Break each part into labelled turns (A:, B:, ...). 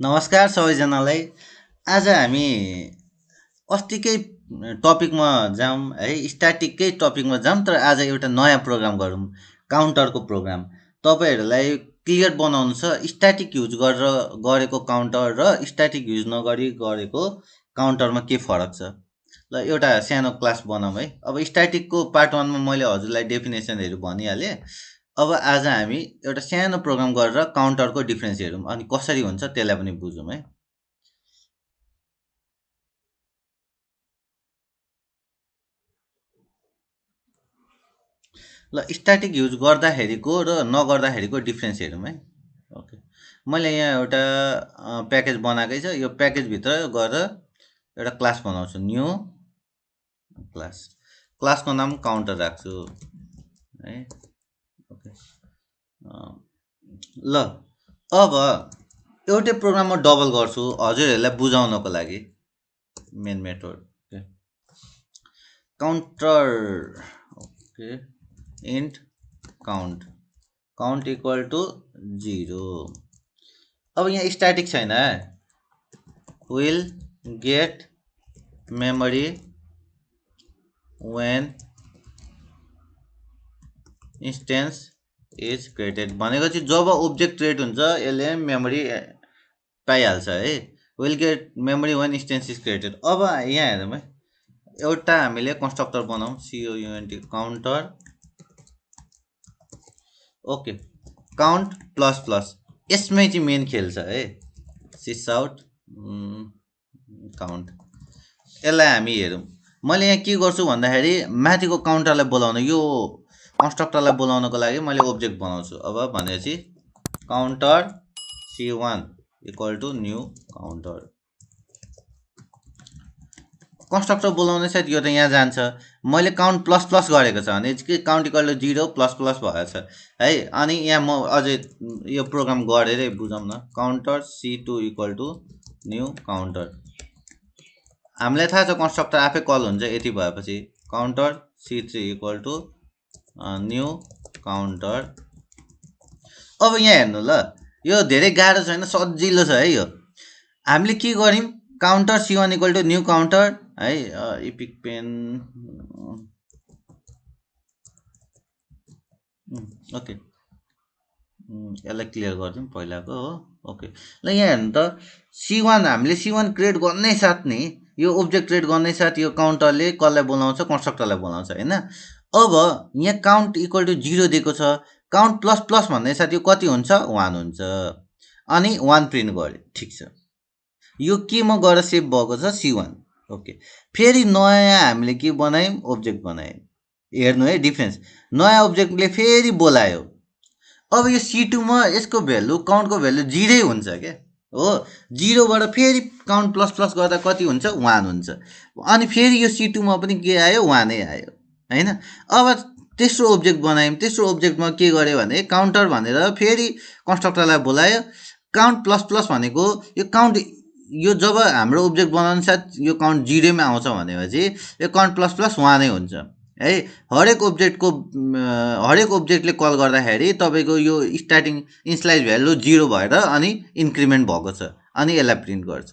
A: नमस्कार सबैजनालाई। आज हामी अस्तिकै टपिकमा जाऊँ है, स्ट्याटिककै टपिकमा जाऊँ, तर आज एउटा नयाँ प्रोग्राम गरौँ, काउन्टरको प्रोग्राम। तपाईँहरूलाई क्लियर बनाउनु छ स्ट्याटिक युज गरेर गरेको काउन्टर र स्ट्याटिक युज नगरी गरेको काउन्टरमा के फरक छ। ल एउटा सानो क्लास बनाऊँ है। अब स्ट्याटिकको पार्ट 1मा मैले हजुरलाई डेफिनेसनहरू भनिहालेँ। अब आज हामी एउटा सानो प्रोग्राम गरेर काउन्टरको डिफ्रेन्स हेरौँ अनि कसरी हुन्छ त्यसलाई पनि बुझौँ है। ल स्ट्याटिक युज गर्दाखेरिको र नगर्दाखेरिको डिफ्रेन्स हेरौँ है। ओके, मैले यहाँ एउटा प्याकेज बनाएकै छ। यो प्याकेजभित्र गएर एउटा क्लास बनाउँछु, न्यू क्लास। क्लासको नाम काउन्टर राख्छु है। ओके, ल अब एउटै प्रोग्राममा डबल गर्छु हजुरहरूलाई बुझाउनको लागि। Main method counter, okay, int count, count equal to 0। अब यहाँ स्ट्याटिक छैन, will get memory when instance is created भनेको चाहिँ जब ओब्जेक्ट क्रिएट हुन्छ यसले मेमोरी पाइहाल्छ है। Will get memory when instance is created. अब यहाँ हेरौँ है, एउटा हामीले कन्स्ट्रक्टर बनाऊँ, COUNT counter. Okay, count plus plus, यसमै चाहिँ मेन खेल छ है। सिस आउट काउन्ट, यसलाई हामी हेरौँ। मैले यहाँ के गर्छु भन्दाखेरि माथिको काउन्टरलाई बोलाउन, यो कन्स्ट्रक्टरलाई बोलाउनको लागि मैले ओब्जेक्ट बनाउँछु। अब भनेपछि counter C1 equal to new counter. Constructor बोलाउने साथ यो त यहाँ जान्छ। मैले काउन्ट प्लस प्लस गरेको छ भने के count equal to 0 plus plus भएछ है। अनि यहाँ म अझै यो प्रोग्राम गरेरै बुझौँ न। Counter C2 equal to new counter. हामीलाई थाहा छ कन्स्ट्रक्टर आफै कल हुन्छ यति भएपछि। Counter C3 equal to new counter. अब यहाँ हेर्नु ल, यो धेरै गाह्रो छैन, सजिलो छ है। यो हामीले के गर्यौँ, counter C1 equal to new counter है। इपिक पेन, ओके, यसलाई क्लियर गरिदिउँ पहिलाको हो। ओके, ल यहाँ हेर्नु त, C1 हामीले C1 क्रिएट गर्नै साथ नि, यो ओब्जेक्ट क्रिएट गर्नै साथ यो काउन्टरले कसलाई बोलाउँछ, कन्स्ट्रक्टरलाई बोलाउँछ होइन। अब यहाँ काउन्ट इक्वल टु 0 दिएको छ, काउन्ट प्लस प्लस भन्ने साथ यो कति हुन्छ, 1 हुन्छ। अनि 1 प्रिन्ट गर्यो, ठिक छ। यो केमा गएर सेभ भएको छ, C1। ओके, फेरि नयाँ हामीले के बनायौँ, ओब्जेक्ट बनायौँ। हेर्नु है डिफ्रेन्स, नयाँ ओब्जेक्टले फेरि बोलायो। अब यो C2मा यसको भ्यालु, काउन्टको भ्यालु 0 हुन्छ क्या हो। 0बाट फेरि काउन्ट प्लस प्लस गर्दा कति हुन्छ, 1 हुन्छ। अनि फेरि यो C2मा पनि के आयो, 1 नै आयो होइन। अब तेस्रो ओब्जेक्ट बनायौँ, तेस्रो ओब्जेक्टमा के गर्यो भने काउन्टर भनेर फेरि कन्स्ट्रक्टरलाई बोलायो। काउन्ट प्लस प्लस भनेको यो काउन्ट, यो जब हाम्रो ओब्जेक्ट बनाउनु साथ यो काउन्ट 0मा आउँछ भनेपछि यो काउन्ट प्लस प्लस 1 नै हुन्छ है। हरेक ओब्जेक्टको हरेक ओब्जेक्टले कल गर्दाखेरि तपाईँको यो स्टार्टिङ इनिसियलाइज भ्यालु 0 भएर अनि इन्क्रिमेन्ट भएको छ, अनि यसलाई प्रिन्ट गर्छ।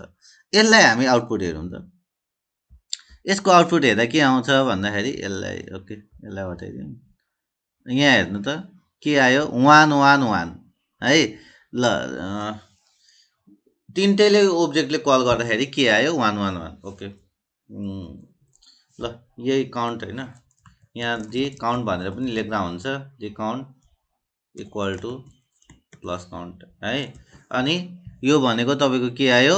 A: यसलाई हामी आउटपुट हेरौँ त। यसको आउटपुट हेर्दा के आउँछ भन्दाखेरि यसलाई, ओके, यसलाई हटाइदिउँ। यहाँ हेर्नु त के आयो, 1 1 1 है। ल तिनटैले ओब्जेक्टले कल गर्दाखेरि के आयो, 1 1 1। ओके, ल यही काउन्ट होइन, यहाँ दि काउन्ट भनेर पनि लेख्दा हुन्छ, the count equal to plus count है। अनि यो भनेको तपाईँको के आयो,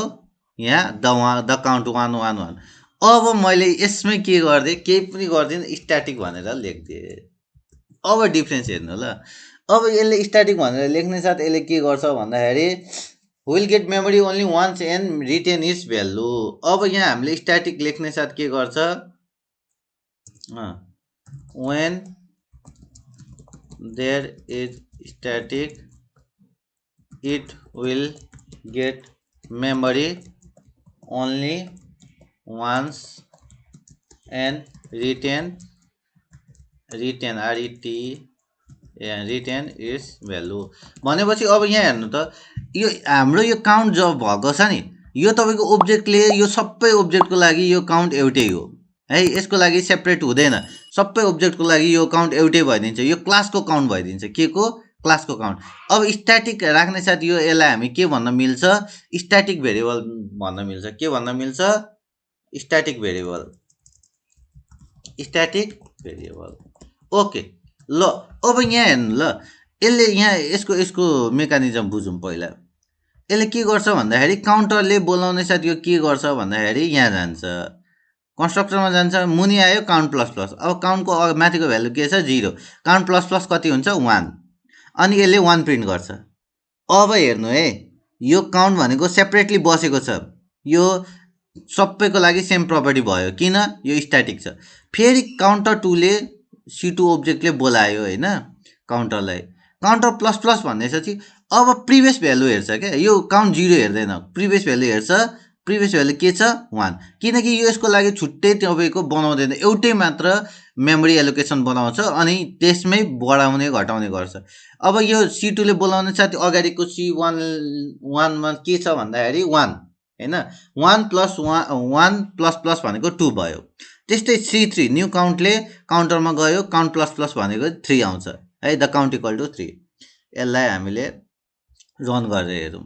A: यहाँ द काउन्ट 1 1 1। अब मैले यसमै के गरिदिएँ, केही पनि गर्दिनँ, स्ट्याटिक भनेर लेखिदिएँ। अब डिफ्रेन्स हेर्नु ल। अब यसले स्ट्याटिक भनेर लेख्ने साथ यसले के गर्छ भन्दाखेरि will get memory only once and retain its value. अब यहाँ हामीले स्ट्याटिक लेख्ने साथ के गर्छ, when there is static it will get memory only once and retain RET retain is value भनेपछि अब यहाँ हेर्नु त यो हाम्रो यो काउन्ट जब भएको छ नि यो तपाईँको ओब्जेक्टले यो सबै ओब्जेक्टको लागि यो काउन्ट एउटै हो है यसको लागि सेपरेट हुँदैन सबै ओब्जेक्टको लागि यो काउन्ट एउटै भइदिन्छ यो क्लासको काउन्ट भइदिन्छ के को क्लासको काउन्ट अब स्ट्याटिक राख्ने साथ यो यसलाई हामी के भन्न मिल्छ स्ट्याटिक भेरिएबल भन्न मिल्छ के भन्न मिल्छ स्ट्याटिक भेरिएबल ओके ल अब यहाँ हेर्नु ल यसले यहाँ यसको मेकानिजम बुझौँ पहिला यसले के गर्छ भन्दाखेरि काउन्टरले बोलाउने साथ यो के गर्छ भन्दाखेरि यहाँ जान्छ कन्स्ट्रक्टरमा जान्छ मुनि आयो काउन्ट प्लस प्लस अब काउन्टको माथिको भ्यालु के छ 0 काउन्ट प्लस प्लस कति हुन्छ 1 अनि यसले 1 प्रिन्ट गर्छ अब हेर्नु है यो काउन्ट भनेको सेपरेटली बसेको छ यो सबैको लागि सेम प्रपर्टी भयो किन यो स्ट्याटिक छ फेरि काउन्टर 2 ले C2 ओब्जेक्टले बोलायो होइन काउन्टरलाई काउन्टर प्लस प्लस भनेपछि अब प्रिभियस भ्यालु हेर्छ क्या यो काउन्ट 0 हेर्दैन प्रिभियस भ्यालु हेर्छ प्रिभियस भ्यालु के छ 1 किनकि यो यसको लागि छुट्टै तपाईँको बनाउँदैन एउटै मात्र मेमोरी एलोकेसन बनाउँछ अनि त्यसमै बढाउने घटाउने गर्छ अब यो C2 ले बोलाउने साथ अगाडिको C1 मा के छ भन्दाखेरि 1 हैन 1 प्लस 1 प्लस प्लस भनेको 2 भयो त्यस्तै C3 न्यू काउन्टले काउन्टरमा गयो काउन्ट प्लस प्लस भनेको 3 आउँछ है द काउन्ट इक्वल टु 3 यसलाई हामीले रन गरेर हेरौँ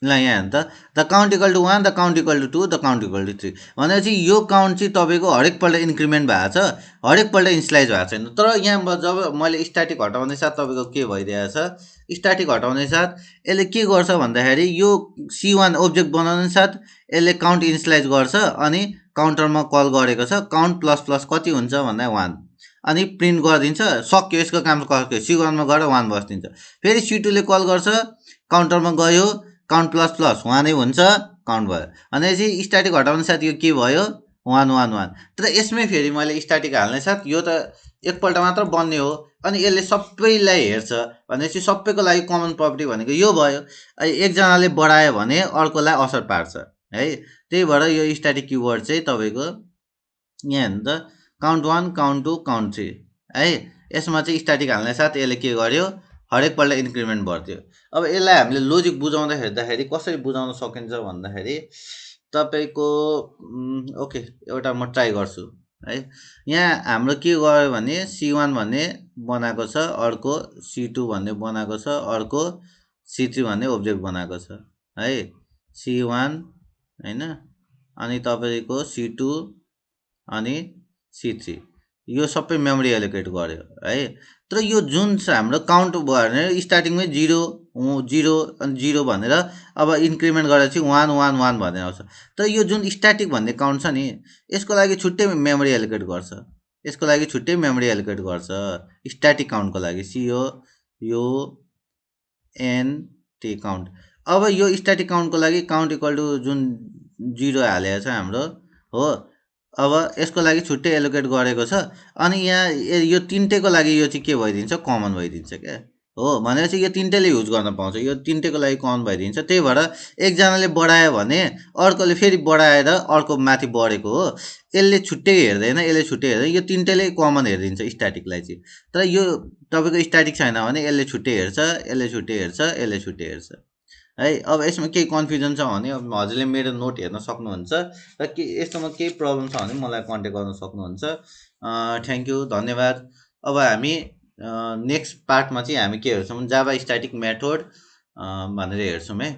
A: ल यहाँ हेर्नु त the count equal to 1 the count equal to 2 the count equal to 3 भनेपछि यो काउन्ट चाहिँ तपाईँको हरेकपल्ट इन्क्रिमेन्ट भएको छ हरेकपल्ट इनिसियलाइज भएको छैन तर यहाँ जब मैले स्ट्याटिक हटाउने साथ तपाईँको के भइरहेछ स्ट्याटिक हटाउने साथ यसले के गर्छ भन्दाखेरि यो C1 ओब्जेक्ट बनाउने साथ यसले काउन्ट इनिसियलाइज गर्छ अनि काउन्टरमा कल गरेको छ काउन्ट प्लस प्लस कति हुन्छ भन्दा 1 अनि प्रिन्ट गरिदिन्छ सक्यो यसको काम सक्यो C1 मा गएर 1 बस्दिन्छ फेरि C2 ले कल गर्छ काउन्टरमा गयो काउन्ट प्लस प्लस 1 नै हुन्छ काउन्ट भयो भनेपछि स्ट्याटिक हटाउने साथ यो के भयो 1 1 1 तर यसमै फेरि मैले स्ट्याटिक हाल्ने साथ यो त एकपल्ट मात्र बन्ने हो अनि यसले सबैलाई हेर्छ भनेपछि सबैको लागि कमन प्रपर्टी भनेको यो भयो एकजनाले बढायो भने अर्कोलाई असर पार्छ है त्यही भएर यो स्ट्याटिक किवर्ड चाहिँ तपाईँको यहाँ हेर्नु त काउन्ट 1 काउन्ट 2 काउन्ट 3 है यसमा चाहिँ स्ट्याटिक हाल्ने साथ यसले के गर्यो हरेकपल्ट इन्क्रिमेन्ट बढ्थ्यो अब यसलाई हामीले लोजिक बुझाउँदा हेर्दाखेरि कसरी बुझाउन सकिन्छ भन्दाखेरि तपाईँको ओके एउटा म ट्राई गर्छु है यहाँ हाम्रो के गर्यो भने C1 भन्ने बनाएको छ अर्को C2 भन्ने बनाएको छ अर्को C3 भन्ने ओब्जेक्ट बनाएको छ है C1 हैन अनि तपाईँको C2 अनि C3 यो सबै मेमोरी एलोकेट गर्यो है तर यो जुन हाम्रो काउन्ट भयो भने स्टार्टिङमै 0 0 अनि 0 भनेर अब इन्क्रिमेन्ट गरेर चाहिँ 1 1 1 भनेर आउँछ तर यो जुन स्ट्याटिक भन्ने काउन्ट छ नि यसको लागि छुट्टै मेमोरी एलोकेट गर्छ यसको लागि छुट्टै मेमोरी एलोकेट गर्छ स्ट्याटिक काउन्टको लागि COUNT काउन्ट अब यो स्ट्याटिक काउन्टको लागि काउन्ट इक्वल टु जुन 0 हालेको छ हाम्रो हो अब यसको लागि छुट्टै एलोकेट गरेको छ अनि यहाँ यो तिनटैको लागि यो चाहिँ के भइदिन्छ कमन भइदिन्छ क्या हो भनेपछि यो तिनटैले युज गर्न पाउँछ यो तिनटैको लागि कमन भइदिन्छ त्यही भएर एकजनाले बढायो भने अर्कोले फेरि बढाएर अर्को माथि बढेको हो यसले छुट्टै हेर्दैन यसले छुट्टै हेर्दैन यो तिनटैले कमन हेरिदिन्छ स्ट्याटिकलाई चाहिँ तर यो तपाईँको स्ट्याटिक छैन भने यसले छुट्टै हेर्छ यसले छुट्टै हेर्छ यसले छुट्टै हेर्छ है अब यसमा केही कन्फ्युजन छ भने अब हजुरले मेरो नोट हेर्न सक्नुहुन्छ र के यस्तोमा केही प्रब्लम छ भने मलाई कन्ट्याक्ट गर्न सक्नुहुन्छ थ्याङ्क यू धन्यवाद अब हामी नेक्स्ट पार्टमा चाहिँ हामी के हेर्छौँ जाभा स्ट्याटिक मेथड भनेर हेर्छौँ है